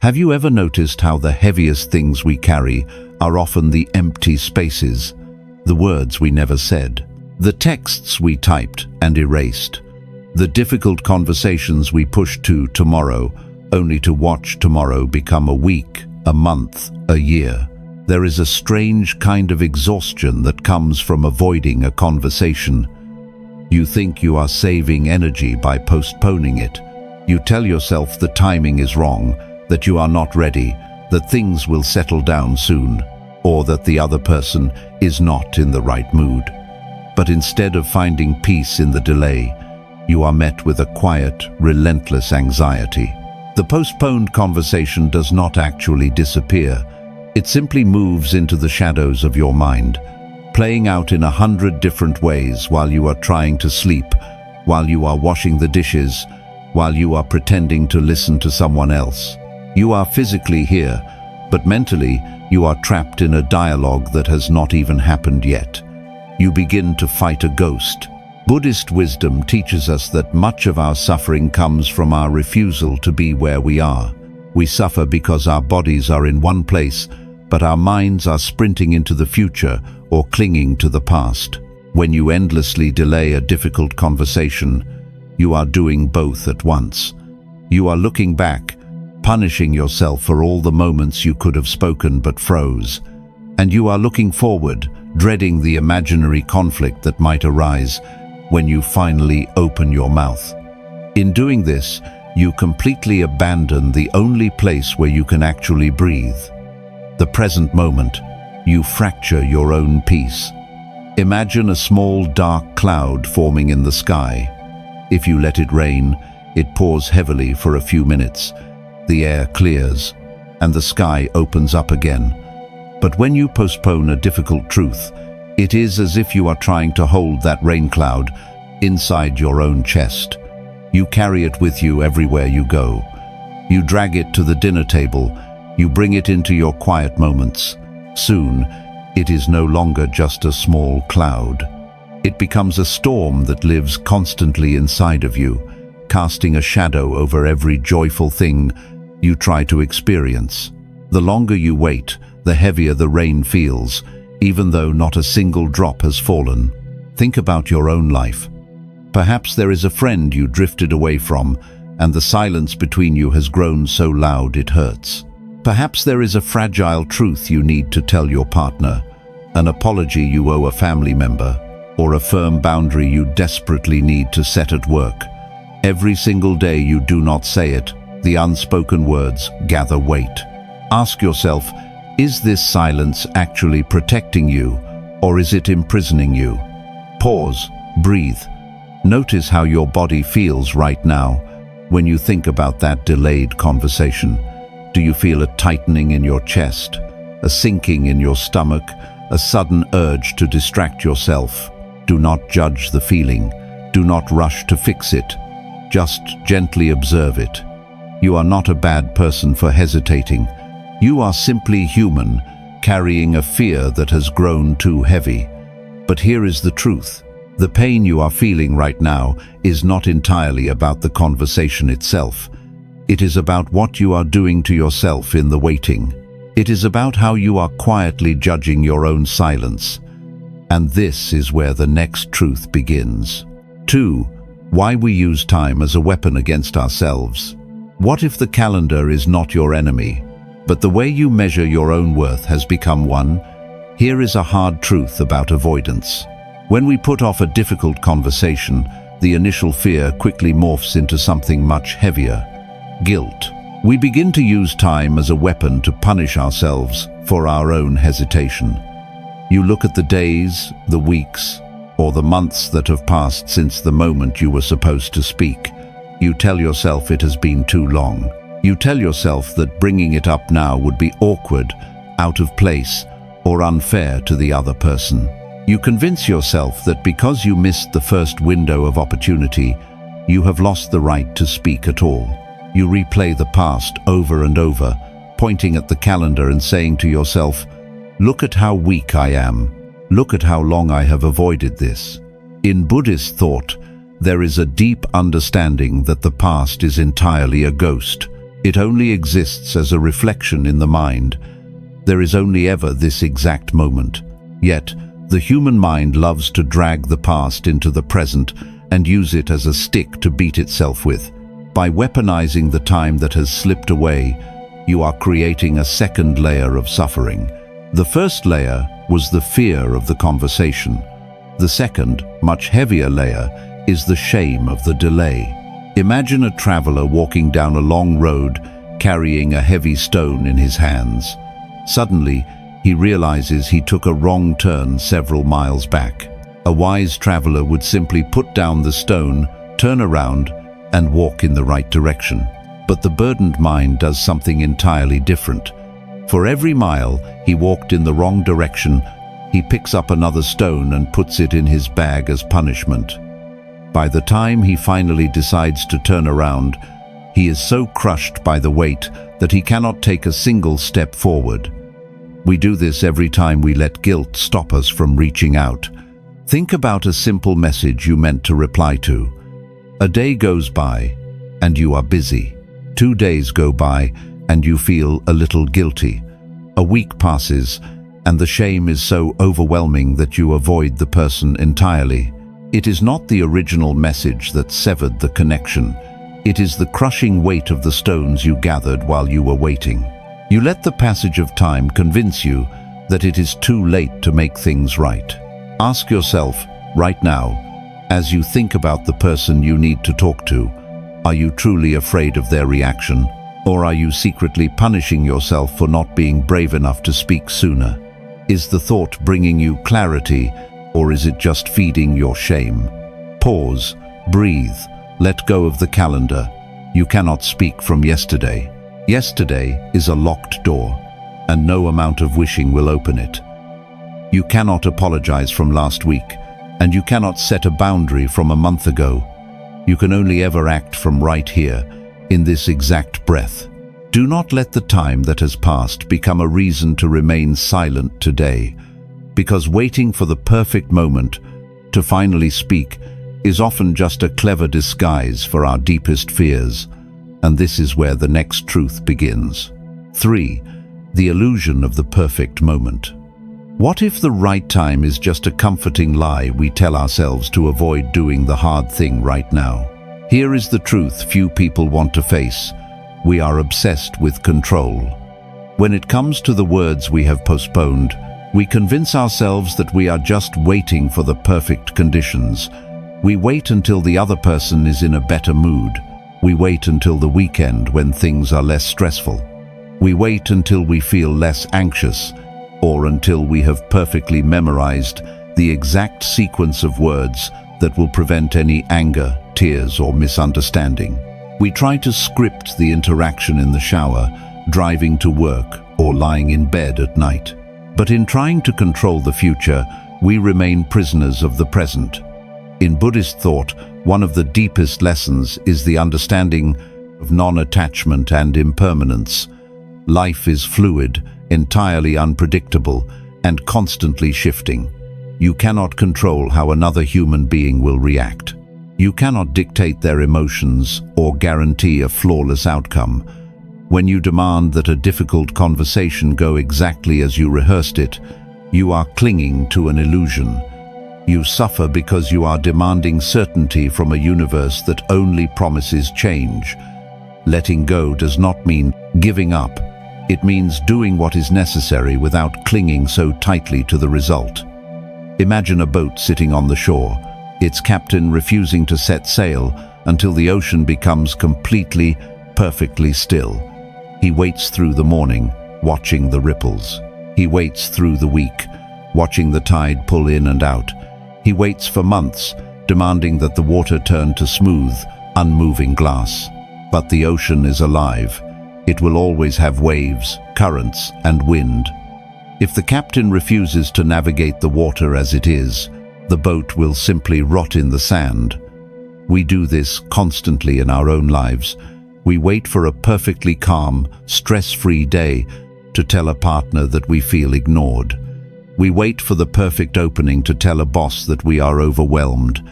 Have you ever noticed how the heaviest things we carry are often the empty spaces, the words we never said, the texts we typed and erased, the difficult conversations we pushed to tomorrow, only to watch tomorrow become a week, a month, a year? There is a strange kind of exhaustion that comes from avoiding a conversation. You think you are saving energy by postponing it. You tell yourself the timing is wrong, that you are not ready, that things will settle down soon, or that the other person is not in the right mood. But instead of finding peace in the delay, you are met with a quiet, relentless anxiety. The postponed conversation does not actually disappear. It simply moves into the shadows of your mind, playing out in 100 different ways while you are trying to sleep, while you are washing the dishes, while you are pretending to listen to someone else. You are physically here, but mentally you are trapped in a dialogue that has not even happened yet. You begin to fight a ghost. Buddhist wisdom teaches us that much of our suffering comes from our refusal to be where we are. We suffer because our bodies are in one place, but our minds are sprinting into the future or clinging to the past. When you endlessly delay a difficult conversation, you are doing both at once. You are looking back, punishing yourself for all the moments you could have spoken but froze. And you are looking forward, dreading the imaginary conflict that might arise when you finally open your mouth. In doing this, you completely abandon the only place where you can actually breathe. The present moment. You fracture your own peace. Imagine a small dark cloud forming in the sky. If you let it rain, it pours heavily for a few minutes. The air clears, and the sky opens up again. But when you postpone a difficult truth, it is as if you are trying to hold that rain cloud inside your own chest. You carry it with you everywhere you go. You drag it to the dinner table. You bring it into your quiet moments. Soon, it is no longer just a small cloud. It becomes a storm that lives constantly inside of you, casting a shadow over every joyful thing you try to experience. The longer you wait, the heavier the rain feels, even though not a single drop has fallen. Think about your own life. Perhaps there is a friend you drifted away from, and the silence between you has grown so loud it hurts. Perhaps there is a fragile truth you need to tell your partner, an apology you owe a family member, or a firm boundary you desperately need to set at work. Every single day you do not say it, the unspoken words gather weight. Ask yourself, is this silence actually protecting you, or is it imprisoning you? Pause, breathe. Notice how your body feels right now when you think about that delayed conversation. Do you feel a tightening in your chest, a sinking in your stomach, a sudden urge to distract yourself? Do not judge the feeling. Do not rush to fix it. Just gently observe it. You are not a bad person for hesitating. You are simply human, carrying a fear that has grown too heavy. But here is the truth. The pain you are feeling right now is not entirely about the conversation itself. It is about what you are doing to yourself in the waiting. It is about how you are quietly judging your own silence. And this is where the next truth begins. 2. Why we use time as a weapon against ourselves. What if the calendar is not your enemy, but the way you measure your own worth has become one? Here is a hard truth about avoidance. When we put off a difficult conversation, the initial fear quickly morphs into something much heavier: guilt. We begin to use time as a weapon to punish ourselves for our own hesitation. You look at the days, the weeks, or the months that have passed since the moment you were supposed to speak. You tell yourself it has been too long. You tell yourself that bringing it up now would be awkward, out of place, or unfair to the other person. You convince yourself that because you missed the first window of opportunity, you have lost the right to speak at all. You replay the past over and over, pointing at the calendar and saying to yourself, "Look at how weak I am. Look at how long I have avoided this." In Buddhist thought, there is a deep understanding that the past is entirely a ghost. It only exists as a reflection in the mind. There is only ever this exact moment. Yet, the human mind loves to drag the past into the present and use it as a stick to beat itself with. By weaponizing the time that has slipped away, you are creating a second layer of suffering. The first layer was the fear of the conversation. The second, much heavier layer is the shame of the delay. Imagine a traveler walking down a long road carrying a heavy stone in his hands. Suddenly, he realizes he took a wrong turn several miles back. A wise traveler would simply put down the stone, turn around, and walk in the right direction. But the burdened mind does something entirely different. For every mile he walked in the wrong direction, he picks up another stone and puts it in his bag as punishment. By the time he finally decides to turn around, he is so crushed by the weight that he cannot take a single step forward. We do this every time we let guilt stop us from reaching out. Think about a simple message you meant to reply to. A day goes by, and you are busy. 2 days go by, and you feel a little guilty. A week passes, and the shame is so overwhelming that you avoid the person entirely. It is not the original message that severed the connection. It is the crushing weight of the stones you gathered while you were waiting. You let the passage of time convince you that it is too late to make things right. Ask yourself, right now, as you think about the person you need to talk to, are you truly afraid of their reaction? Or are you secretly punishing yourself for not being brave enough to speak sooner? Is the thought bringing you clarity, or is it just feeding your shame? Pause, breathe, let go of the calendar. You cannot speak from yesterday. Yesterday is a locked door, and no amount of wishing will open it. You cannot apologize from last week, and you cannot set a boundary from a month ago. You can only ever act from right here, in this exact breath. Do not let the time that has passed become a reason to remain silent today, because waiting for the perfect moment to finally speak is often just a clever disguise for our deepest fears, and this is where the next truth begins. 3. The illusion of the perfect moment. What if the right time is just a comforting lie we tell ourselves to avoid doing the hard thing right now? Here is the truth few people want to face. We are obsessed with control. When it comes to the words we have postponed, we convince ourselves that we are just waiting for the perfect conditions. We wait until the other person is in a better mood. We wait until the weekend when things are less stressful. We wait until we feel less anxious, or until we have perfectly memorized the exact sequence of words that will prevent any anger, tears, or misunderstanding. We try to script the interaction in the shower, driving to work, or lying in bed at night. But in trying to control the future, we remain prisoners of the present. In Buddhist thought, one of the deepest lessons is the understanding of non-attachment and impermanence. Life is fluid, entirely unpredictable, and constantly shifting. You cannot control how another human being will react. You cannot dictate their emotions or guarantee a flawless outcome. When you demand that a difficult conversation go exactly as you rehearsed it, you are clinging to an illusion. You suffer because you are demanding certainty from a universe that only promises change. Letting go does not mean giving up. It means doing what is necessary without clinging so tightly to the result. Imagine a boat sitting on the shore, its captain refusing to set sail until the ocean becomes completely, perfectly still. He waits through the morning, watching the ripples. He waits through the week, watching the tide pull in and out. He waits for months, demanding that the water turn to smooth, unmoving glass. But the ocean is alive. It will always have waves, currents, and wind. If the captain refuses to navigate the water as it is, the boat will simply rot in the sand. We do this constantly in our own lives. We wait for a perfectly calm, stress-free day to tell a partner that we feel ignored. We wait for the perfect opening to tell a boss that we are overwhelmed.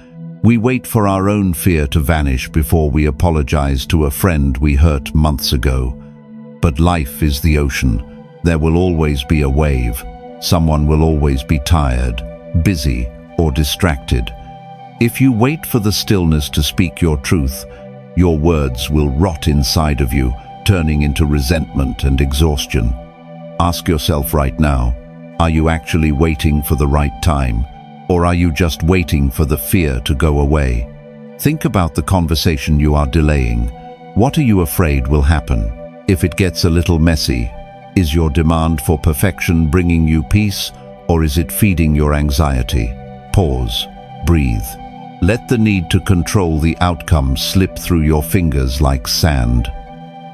We wait for our own fear to vanish before we apologize to a friend we hurt months ago. But life is the ocean. There will always be a wave. Someone will always be tired, busy, or distracted. If you wait for the stillness to speak your truth, your words will rot inside of you, turning into resentment and exhaustion. Ask yourself right now, are you actually waiting for the right time? Or are you just waiting for the fear to go away? Think about the conversation you are delaying. What are you afraid will happen? If it gets a little messy, is your demand for perfection bringing you peace, or is it feeding your anxiety? Pause. Breathe. Let the need to control the outcome slip through your fingers like sand.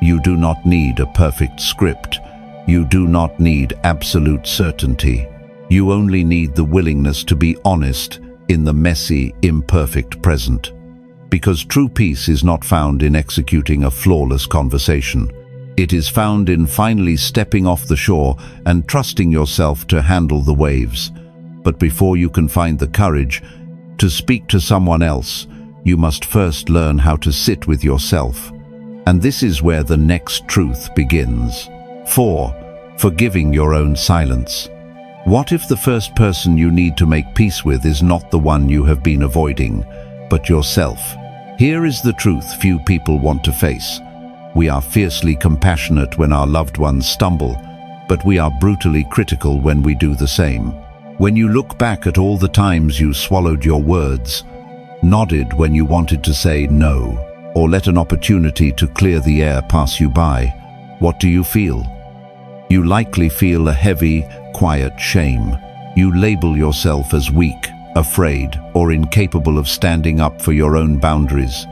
You do not need a perfect script. You do not need absolute certainty. You only need the willingness to be honest in the messy, imperfect present. Because true peace is not found in executing a flawless conversation. It is found in finally stepping off the shore and trusting yourself to handle the waves. But before you can find the courage to speak to someone else, you must first learn how to sit with yourself. And this is where the next truth begins. 4. Forgiving your own silence. What if the first person you need to make peace with is not the one you have been avoiding, but yourself? Here is the truth few people want to face. We are fiercely compassionate when our loved ones stumble, but we are brutally critical when we do the same. When you look back at all the times you swallowed your words, nodded when you wanted to say no, or let an opportunity to clear the air pass you by, what do you feel? You likely feel a heavy, quiet shame. You label yourself as weak, afraid, or incapable of standing up for your own boundaries.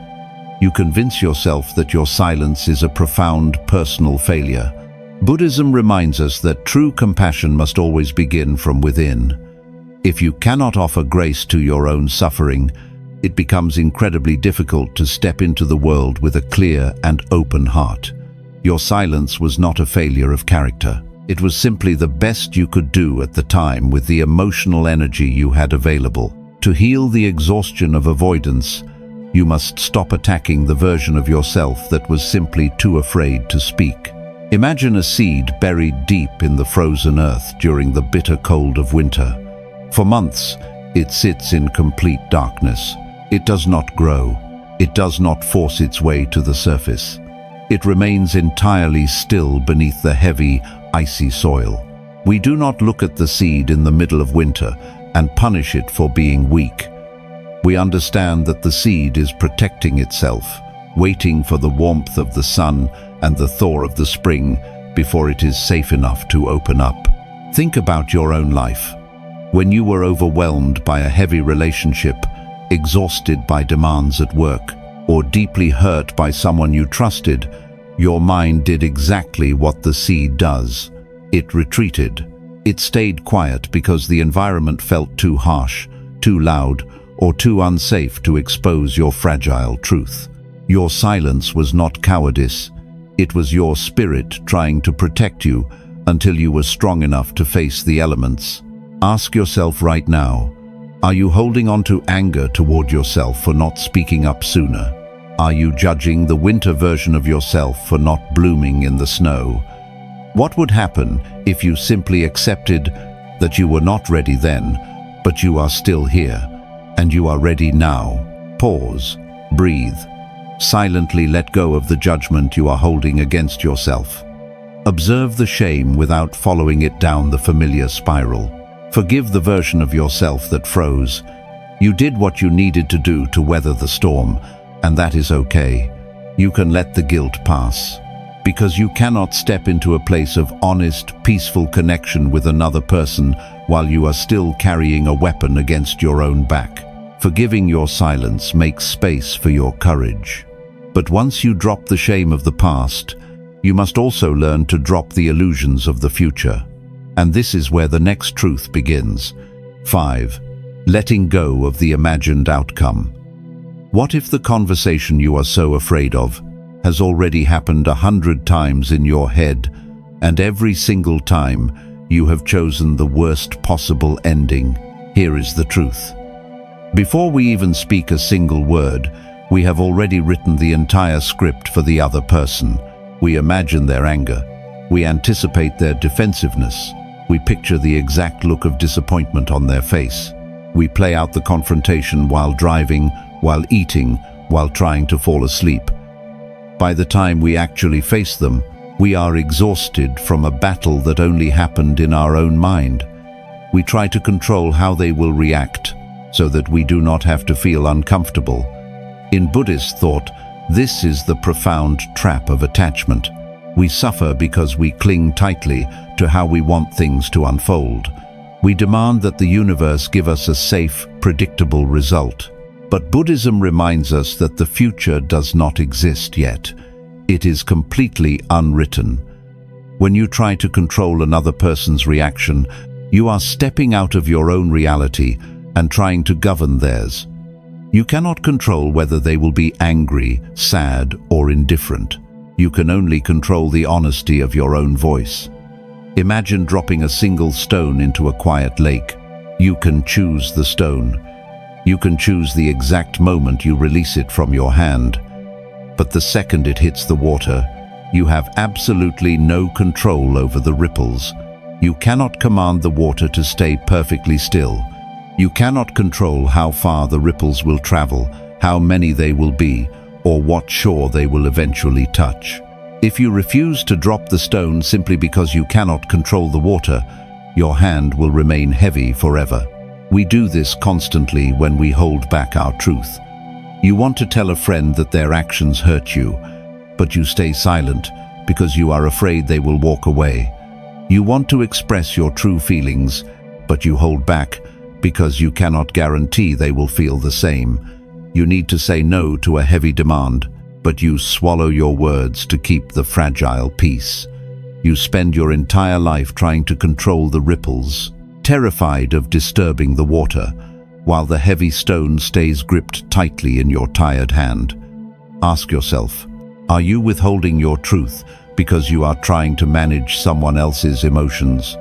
You convince yourself that your silence is a profound personal failure. Buddhism reminds us that true compassion must always begin from within. If you cannot offer grace to your own suffering, it becomes incredibly difficult to step into the world with a clear and open heart. Your silence was not a failure of character. It was simply the best you could do at the time with the emotional energy you had available. To heal the exhaustion of avoidance, you must stop attacking the version of yourself that was simply too afraid to speak. Imagine a seed buried deep in the frozen earth during the bitter cold of winter. For months, it sits in complete darkness. It does not grow. It does not force its way to the surface. It remains entirely still beneath the heavy, icy soil. We do not look at the seed in the middle of winter and punish it for being weak. We understand that the seed is protecting itself, waiting for the warmth of the sun and the thaw of the spring before it is safe enough to open up. Think about your own life. When you were overwhelmed by a heavy relationship, exhausted by demands at work, or deeply hurt by someone you trusted, your mind did exactly what the seed does. It retreated. It stayed quiet because the environment felt too harsh, too loud, or too unsafe to expose your fragile truth. Your silence was not cowardice. It was your spirit trying to protect you until you were strong enough to face the elements. Ask yourself right now, are you holding on to anger toward yourself for not speaking up sooner? Are you judging the winter version of yourself for not blooming in the snow? What would happen if you simply accepted that you were not ready then, but you are still here, and you are ready now? Pause, breathe, silently let go of the judgment you are holding against yourself. Observe the shame without following it down the familiar spiral. Forgive the version of yourself that froze. You did what you needed to do to weather the storm, and that is okay. You can let the guilt pass. Because you cannot step into a place of honest, peaceful connection with another person while you are still carrying a weapon against your own back. Forgiving your silence makes space for your courage. But once you drop the shame of the past, you must also learn to drop the illusions of the future. And this is where the next truth begins. 5. Letting go of the imagined outcome. What if the conversation you are so afraid of has already happened 100 times in your head, and every single time you have chosen the worst possible ending? Here is the truth. Before we even speak a single word, we have already written the entire script for the other person. We imagine their anger. We anticipate their defensiveness. We picture the exact look of disappointment on their face. We play out the confrontation while driving, while eating, while trying to fall asleep. By the time we actually face them, we are exhausted from a battle that only happened in our own mind. We try to control how they will react, so that we do not have to feel uncomfortable. In Buddhist thought, this is the profound trap of attachment. We suffer because we cling tightly to how we want things to unfold. We demand that the universe give us a safe, predictable result. But Buddhism reminds us that the future does not exist yet. It is completely unwritten. When you try to control another person's reaction, you are stepping out of your own reality and trying to govern theirs. You cannot control whether they will be angry, sad, or indifferent. You can only control the honesty of your own voice. Imagine dropping a single stone into a quiet lake. You can choose the stone. You can choose the exact moment you release it from your hand. But the second it hits the water, you have absolutely no control over the ripples. You cannot command the water to stay perfectly still. You cannot control how far the ripples will travel, how many they will be, or what shore they will eventually touch. If you refuse to drop the stone simply because you cannot control the water, your hand will remain heavy forever. We do this constantly when we hold back our truth. You want to tell a friend that their actions hurt you, but you stay silent because you are afraid they will walk away. You want to express your true feelings, but you hold back because you cannot guarantee they will feel the same. You need to say no to a heavy demand, but you swallow your words to keep the fragile peace. You spend your entire life trying to control the ripples, terrified of disturbing the water, while the heavy stone stays gripped tightly in your tired hand. Ask yourself, are you withholding your truth because you are trying to manage someone else's emotions?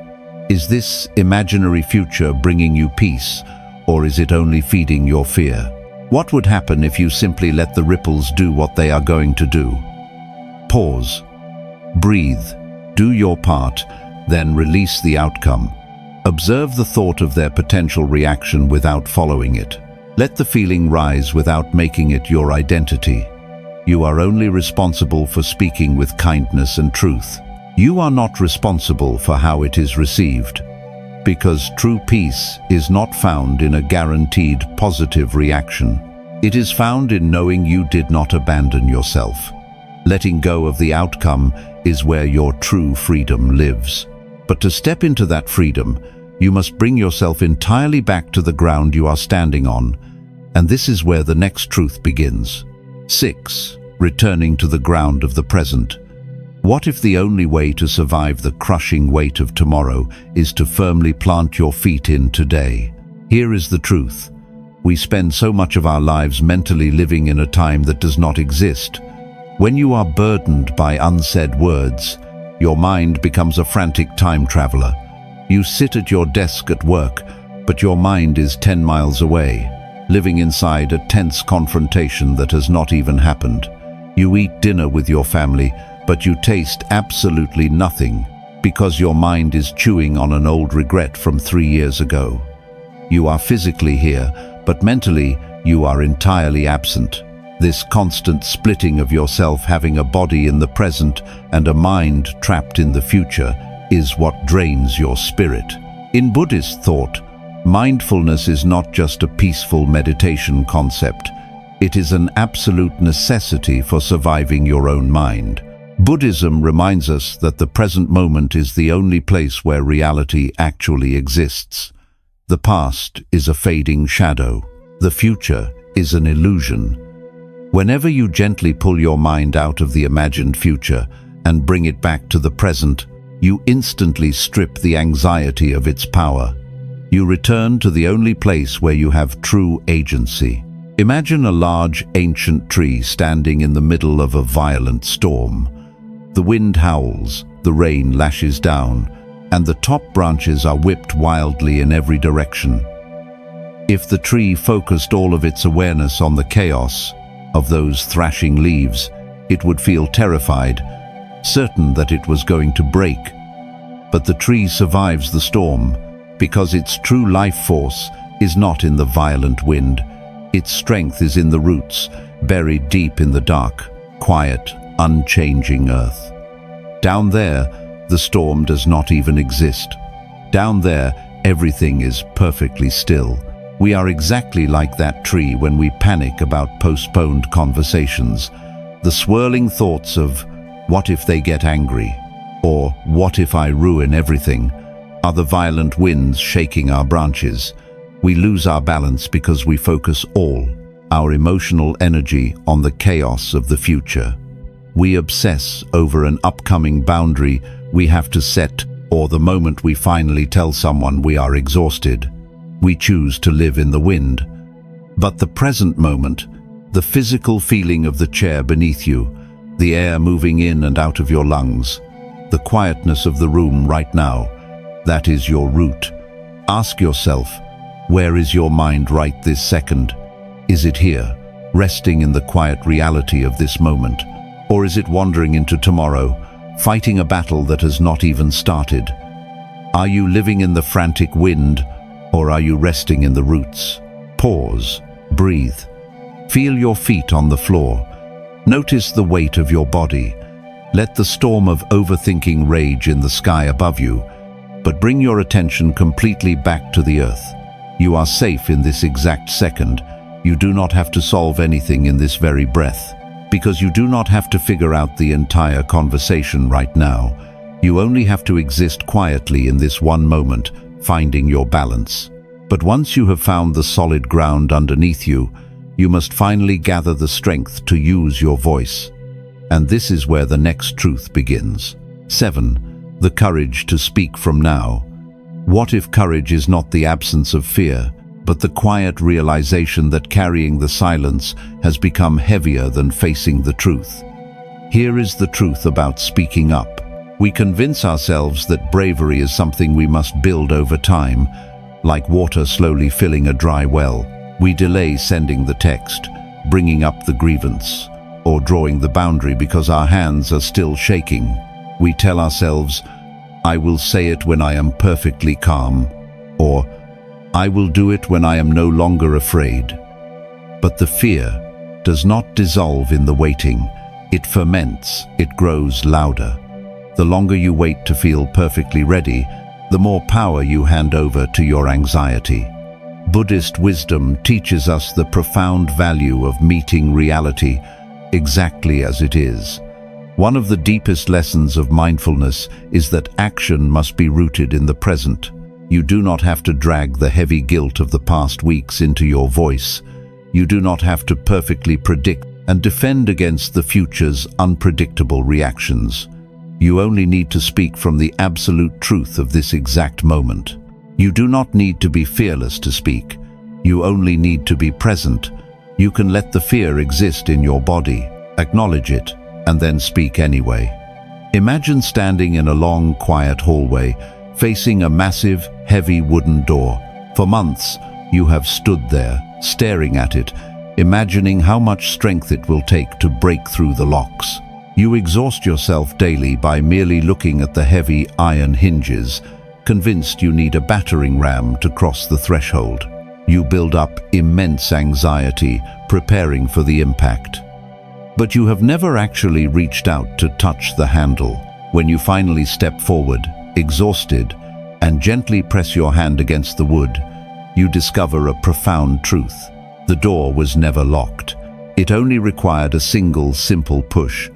Is this imaginary future bringing you peace, or is it only feeding your fear? What would happen if you simply let the ripples do what they are going to do? Pause. Breathe. Do your part, then release the outcome. Observe the thought of their potential reaction without following it. Let the feeling rise without making it your identity. You are only responsible for speaking with kindness and truth. You are not responsible for how it is received, because true peace is not found in a guaranteed positive reaction. It is found in knowing you did not abandon yourself. Letting go of the outcome is where your true freedom lives. But to step into that freedom, you must bring yourself entirely back to the ground you are standing on, and this is where the next truth begins. 6. Returning to the ground of the present. What if the only way to survive the crushing weight of tomorrow is to firmly plant your feet in today? Here is the truth. We spend so much of our lives mentally living in a time that does not exist. When you are burdened by unsaid words, your mind becomes a frantic time traveler. You sit at your desk at work, but your mind is 10 miles away, living inside a tense confrontation that has not even happened. You eat dinner with your family, but you taste absolutely nothing because your mind is chewing on an old regret from 3 years ago. You are physically here, but mentally you are entirely absent. This constant splitting of yourself, having a body in the present and a mind trapped in the future, is what drains your spirit. In Buddhist thought, mindfulness is not just a peaceful meditation concept. It is an absolute necessity for surviving your own mind. Buddhism reminds us that the present moment is the only place where reality actually exists. The past is a fading shadow. The future is an illusion. Whenever you gently pull your mind out of the imagined future and bring it back to the present, you instantly strip the anxiety of its power. You return to the only place where you have true agency. Imagine a large, ancient tree standing in the middle of a violent storm. The wind howls, the rain lashes down, and the top branches are whipped wildly in every direction. If the tree focused all of its awareness on the chaos of those thrashing leaves, it would feel terrified, certain that it was going to break. But the tree survives the storm because its true life force is not in the violent wind. Its strength is in the roots, buried deep in the dark, quiet, unchanging earth. Down there, the storm does not even exist. Down there, everything is perfectly still. We are exactly like that tree when we panic about postponed conversations. The swirling thoughts of, what if they get angry? Or, what if I ruin everything? Are the violent winds shaking our branches. We lose our balance because we focus all our emotional energy on the chaos of the future. We obsess over an upcoming boundary we have to set, or the moment we finally tell someone we are exhausted. We choose to live in the wind. But the present moment, the physical feeling of the chair beneath you, the air moving in and out of your lungs, the quietness of the room right now, that is your root. Ask yourself, where is your mind right this second? Is it here, resting in the quiet reality of this moment? Or is it wandering into tomorrow, fighting a battle that has not even started? Are you living in the frantic wind, or are you resting in the roots? Pause, breathe. Feel your feet on the floor. Notice the weight of your body. Let the storm of overthinking rage in the sky above you, but bring your attention completely back to the earth. You are safe in this exact second. You do not have to solve anything in this very breath, because you do not have to figure out the entire conversation right now. You only have to exist quietly in this one moment, finding your balance. But once you have found the solid ground underneath you, you must finally gather the strength to use your voice. And this is where the next truth begins. 7. The courage to speak from now. What if courage is not the absence of fear, but the quiet realization that carrying the silence has become heavier than facing the truth? Here is the truth about speaking up. We convince ourselves that bravery is something we must build over time, like water slowly filling a dry well. We delay sending the text, bringing up the grievance, or drawing the boundary because our hands are still shaking. We tell ourselves, I will say it when I am perfectly calm, or I will do it when I am no longer afraid. But the fear does not dissolve in the waiting. It ferments, it grows louder. The longer you wait to feel perfectly ready, the more power you hand over to your anxiety. Buddhist wisdom teaches us the profound value of meeting reality exactly as it is. One of the deepest lessons of mindfulness is that action must be rooted in the present. You do not have to drag the heavy guilt of the past weeks into your voice. You do not have to perfectly predict and defend against the future's unpredictable reactions. You only need to speak from the absolute truth of this exact moment. You do not need to be fearless to speak. You only need to be present. You can let the fear exist in your body, acknowledge it, and then speak anyway. Imagine standing in a long, quiet hallway, facing a massive, heavy wooden door. For months, you have stood there, staring at it, imagining how much strength it will take to break through the locks. You exhaust yourself daily by merely looking at the heavy iron hinges, convinced you need a battering ram to cross the threshold. You build up immense anxiety, preparing for the impact. But you have never actually reached out to touch the handle. When you finally step forward, exhausted, and gently press your hand against the wood, you discover a profound truth. The door was never locked. It only required a single, simple push.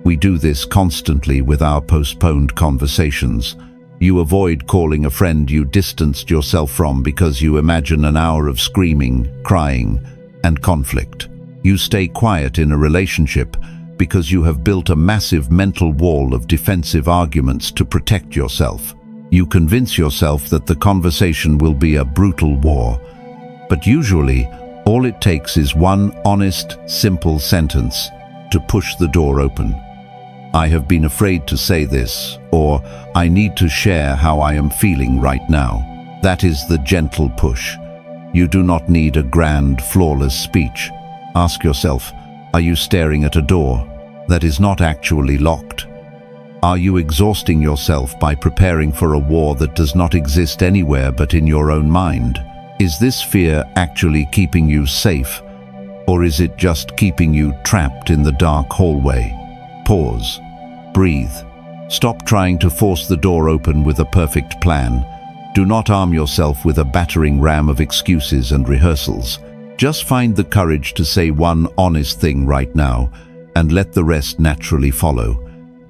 We do this constantly with our postponed conversations. You avoid calling a friend you distanced yourself from because you imagine an hour of screaming, crying, and conflict. You stay quiet in a relationship because you have built a massive mental wall of defensive arguments to protect yourself. You convince yourself that the conversation will be a brutal war. But usually, all it takes is one honest, simple sentence to push the door open. I have been afraid to say this, or I need to share how I am feeling right now. That is the gentle push. You do not need a grand, flawless speech. Ask yourself, are you staring at a door that is not actually locked? Are you exhausting yourself by preparing for a war that does not exist anywhere but in your own mind? Is this fear actually keeping you safe, or is it just keeping you trapped in the dark hallway? Pause. Breathe. Stop trying to force the door open with a perfect plan. Do not arm yourself with a battering ram of excuses and rehearsals. Just find the courage to say one honest thing right now, and let the rest naturally follow.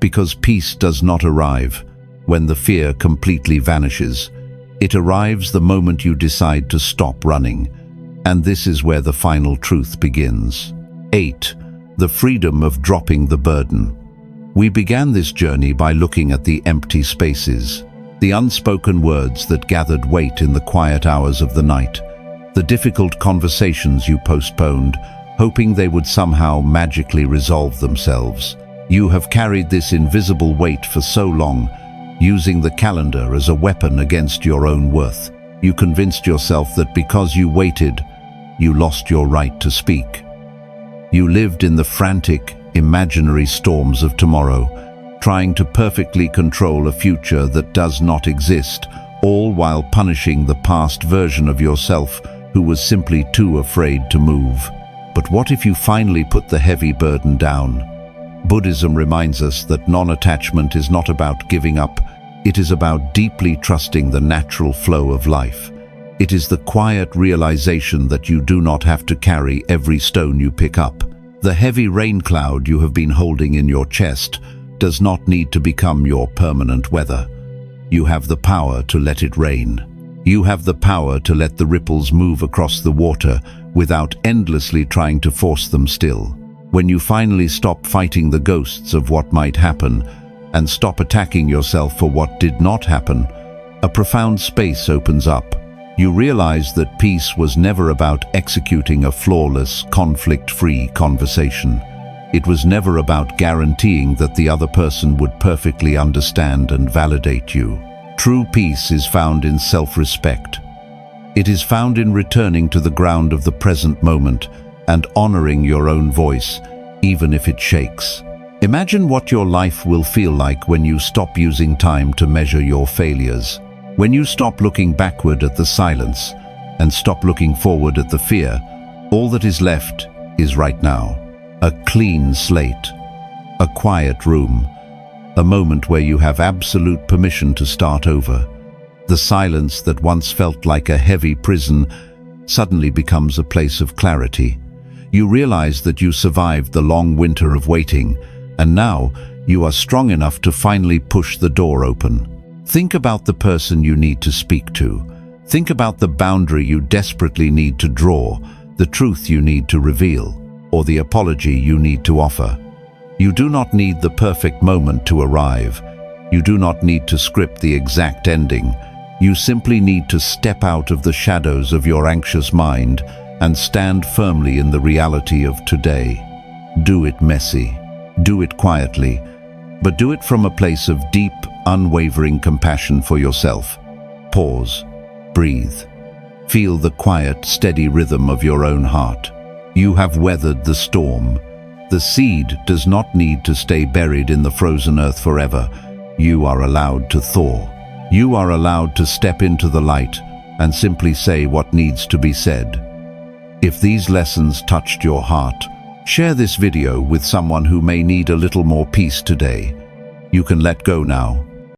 Because peace does not arrive when the fear completely vanishes. It arrives the moment you decide to stop running. And this is where the final truth begins. 8. The freedom of dropping the burden. We began this journey by looking at the empty spaces, the unspoken words that gathered weight in the quiet hours of the night, the difficult conversations you postponed, hoping they would somehow magically resolve themselves. You have carried this invisible weight for so long, using the calendar as a weapon against your own worth. You convinced yourself that because you waited, you lost your right to speak. You lived in the frantic, imaginary storms of tomorrow, trying to perfectly control a future that does not exist, all while punishing the past version of yourself who was simply too afraid to move. But what if you finally put the heavy burden down? Buddhism reminds us that non-attachment is not about giving up, it is about deeply trusting the natural flow of life. It is the quiet realization that you do not have to carry every stone you pick up. The heavy rain cloud you have been holding in your chest does not need to become your permanent weather. You have the power to let it rain. You have the power to let the ripples move across the water without endlessly trying to force them still. When you finally stop fighting the ghosts of what might happen and stop attacking yourself for what did not happen, a profound space opens up. You realize that peace was never about executing a flawless, conflict-free conversation. It was never about guaranteeing that the other person would perfectly understand and validate you. True peace is found in self-respect. It is found in returning to the ground of the present moment and honoring your own voice, even if it shakes. Imagine what your life will feel like when you stop using time to measure your failures. When you stop looking backward at the silence and stop looking forward at the fear, all that is left is right now. A clean slate, a quiet room, a moment where you have absolute permission to start over. The silence that once felt like a heavy prison suddenly becomes a place of clarity. You realize that you survived the long winter of waiting, and now you are strong enough to finally push the door open. Think about the person you need to speak to. Think about the boundary you desperately need to draw, the truth you need to reveal, or the apology you need to offer. You do not need the perfect moment to arrive. You do not need to script the exact ending. You simply need to step out of the shadows of your anxious mind and stand firmly in the reality of today. Do it messy. Do it quietly. But do it from a place of deep, unwavering compassion for yourself. Pause. Breathe. Feel the quiet, steady rhythm of your own heart. You have weathered the storm. The seed does not need to stay buried in the frozen earth forever. You are allowed to thaw. You are allowed to step into the light and simply say what needs to be said. If these lessons touched your heart, share this video with someone who may need a little more peace today. You can let go now.